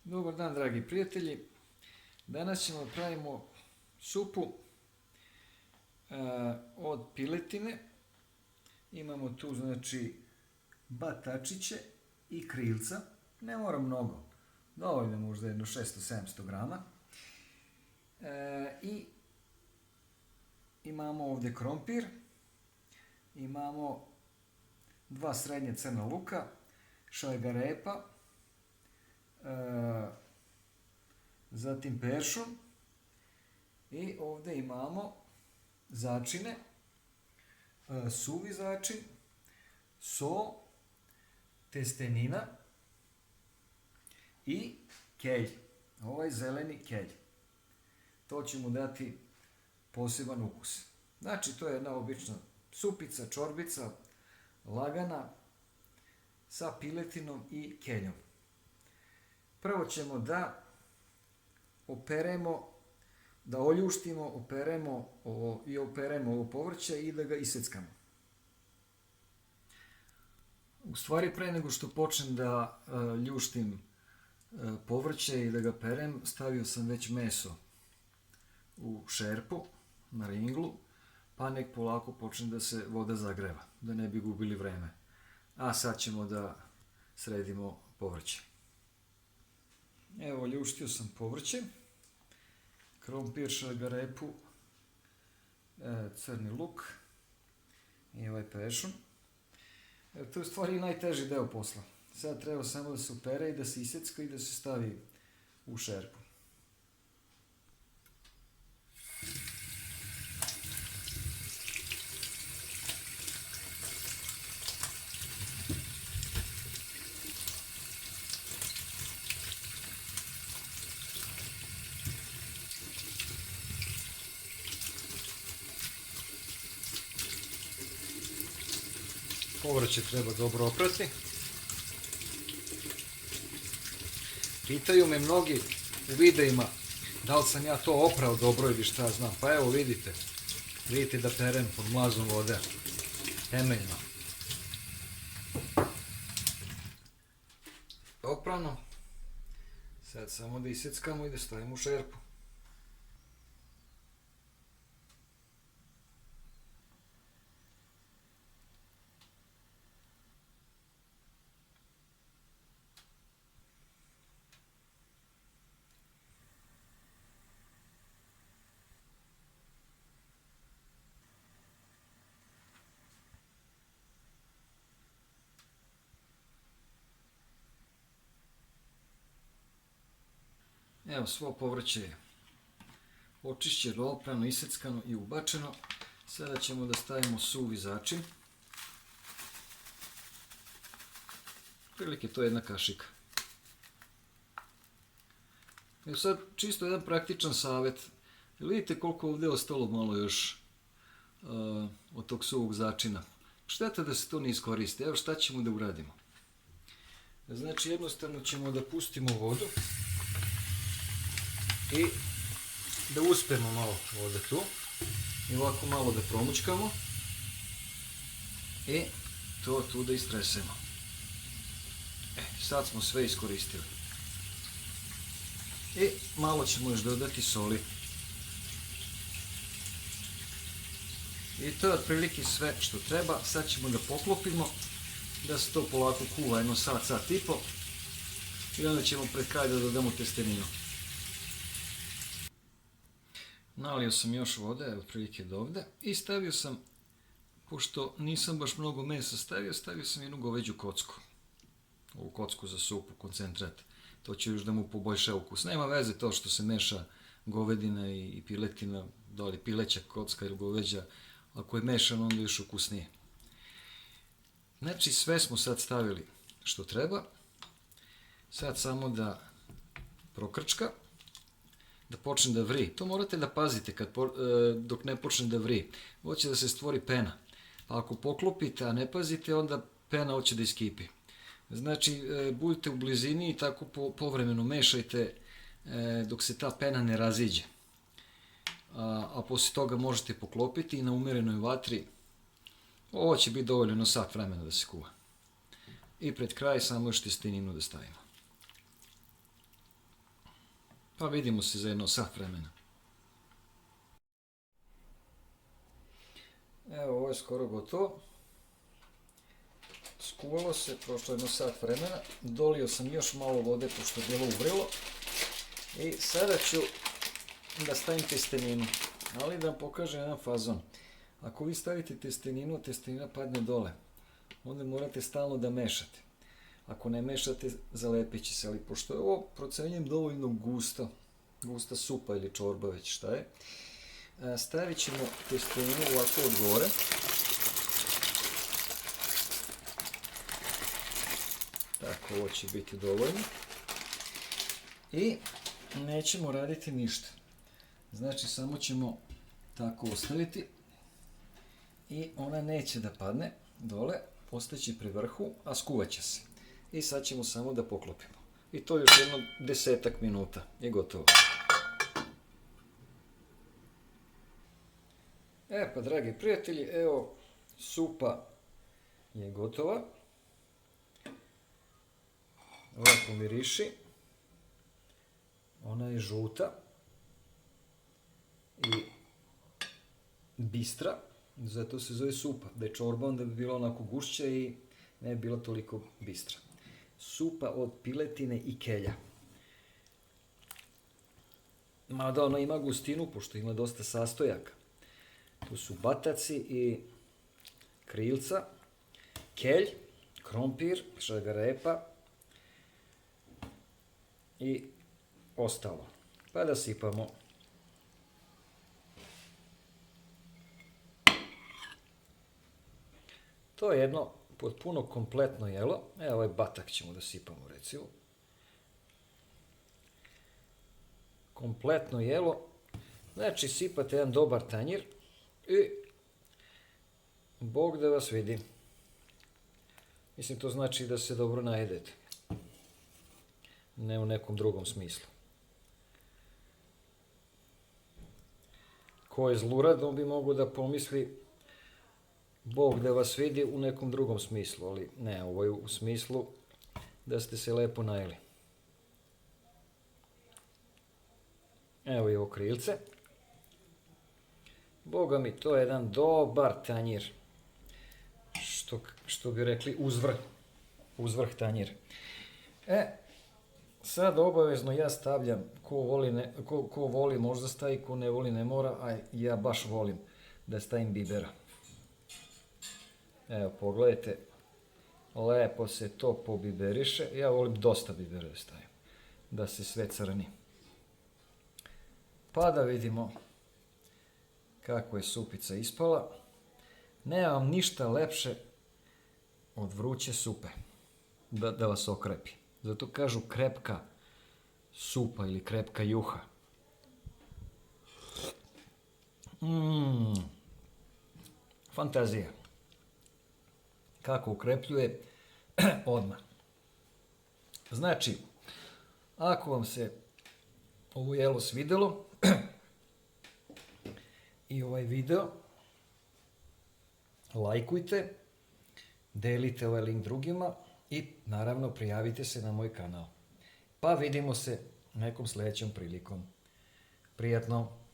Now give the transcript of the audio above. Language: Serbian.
Dobar dan, dragi prijatelji. Danas ćemo da pravimo supu od piletine. Imamo tu znači batačiće i krilca. Ne mora mnogo. Dovoljno možda jedno 600-700 grama. I imamo ovdje krompir. Imamo 2 srednje crna luka, šargarepa, zatim peršun i ovdje imamo začine, suvi začin, so, testenina i kelj, ovaj zeleni kelj. To će mu dati poseban ukus. Znači to je jedna obična supica, čorbica, lagana, sa piletinom i keljom. Prvo ćemo da operemo, da oljuštimo, operemo ovo povrće i da ga iseckamo. U stvari, pre nego što počnem da ljuštim povrće i da ga perem, stavio sam već meso u šerpu na ringlu, pa nek polako počne da se voda zagreva, da ne bi gubili vreme. A sad ćemo da sredimo povrće. Evo, ljuštio sam povrće, krompir, šargarepu, crni luk i ovaj peršun. To je u stvari najteži deo posla. Sad treba samo da se opere i da se isecka i da se stavi u šerpu. Povrće treba dobro oprati. Pitaju me mnogi u videima da li sam ja to oprao dobro ili šta znam. Pa evo vidite da perem pod mlazom vode. Temeljno. Oprano. Sad samo da iseckamo i da stavimo u šerpu. Evo, svo povrće je očišćeno, oprano, iseckano i ubačeno. Sada ćemo da stavimo suvi začin. Prilike to je jedna kašika. Evo sad čisto jedan praktičan savjet. Vidite koliko ovdje je ostalo malo još od tog suvog začina. Šteta da se to ne iskoristi. Evo šta ćemo da uradimo. Znači jednostavno ćemo da pustimo vodu i da uspemo malo vode tu i ovako malo da promućkamo i to tu da istresemo. Sad smo sve iskoristili i malo ćemo još dodati soli i to je otprilike sve što treba. Sad ćemo da poklopimo da se to polako kuva jedno sat i po i onda ćemo pred kraj da dodamo testeninu. Nalio sam još vode, otprilike do ovde, i stavio sam, pošto nisam baš mnogo mesa stavio sam jednu goveđu kocku. Ovu kocku za supu, koncentrat. To će još da mu poboljša ukus. Nema veze to što se meša govedina i piletina, da li pileća kocka ili goveđa. Ako je mešano, onda je još ukusnije. Znači, sve smo sad stavili što treba. Sad samo da prokrčka, da počne da vri. To morate da pazite dok ne počne da vri. Hoće da se stvori pena. Pa ako poklopite, a ne pazite, onda pena hoće da iskipi. Znači, budite u blizini i tako povremeno mešajte dok se ta pena ne raziđe. A poslije toga možete poklopiti i na umerenoj vatri. Ovo će biti dovoljno na sat vremena da se kuva. I pred kraj samo još testeninu da stavimo. Pa vidimo se za jedno sat vremena. Evo, ovo je skoro gotovo. Skuvalo se, prošlo jedno sat vremena. Dolio sam još malo vode pošto je bilo uvrilo. I sada ću da stavim testeninu. Ali da vam pokažem jedan fazon. Ako vi stavite testeninu, testenina padne dole. Onda morate stalno da mešate. Ako ne mešate, zalepit će se. Ali pošto je ovo, procenjujem, dovoljno gusta supa ili čorba, već šta je, stavit ćemo testeninu ovako od gore. Tako, ovo će biti dovoljno. I nećemo raditi ništa. Znači, samo ćemo tako ostaviti i ona neće da padne dole, ostaće pri vrhu, a skuvat će se. I sad ćemo samo da poklopimo. I to još jedno 10 minuta je gotovo. Pa, dragi prijatelji, evo, supa je gotova. Lepo miriši. Ona je žuta i bistra, zato se zove supa. Da je čorba, onda bi bila onako gušća i ne bi bila toliko bistra. Supa od piletine i kelja. Mada ona ima gustinu, pošto ima dosta sastojaka. Tu su bataci i krilca, kelj, krompir, šargarepa i ostalo. Pa da sipamo. To je jedno potpuno kompletno jelo. Evo, ovaj batak ćemo da sipamo, recimo. Kompletno jelo. Znači, sipate jedan dobar tanjir i Bog da vas vidi. Mislim, to znači da se dobro najedete. Ne u nekom drugom smislu. Ko je zlurad, on bi mogao da pomisli Bog da vas vidi u nekom drugom smislu, ali ne, ovo je u smislu da ste se lepo najeli. Evo i ovo krilce. Boga mi, to je jedan dobar tanjir. Što bi rekli, uzvrh tanjir. Sad obavezno ja stavljam, ko voli možda stavi, ko ne voli ne mora, a ja baš volim da stavim bibera. Evo, pogledajte, lepo se to pobiberiše. Ja volim dosta bibera da stavim, da se sve crni. Pa da vidimo kako je supica ispala. Nemam ništa lepše od vruće supe, da vas okrepi. Zato kažu krepka supa ili krepka juha. Fantazija. Kako ukrepljuje, odmah. Znači, ako vam se ovo jelo svidelo i ovaj video, lajkujte, delite ovaj link drugima i naravno prijavite se na moj kanal. Pa vidimo se nekom sljedećom prilikom. Prijatno!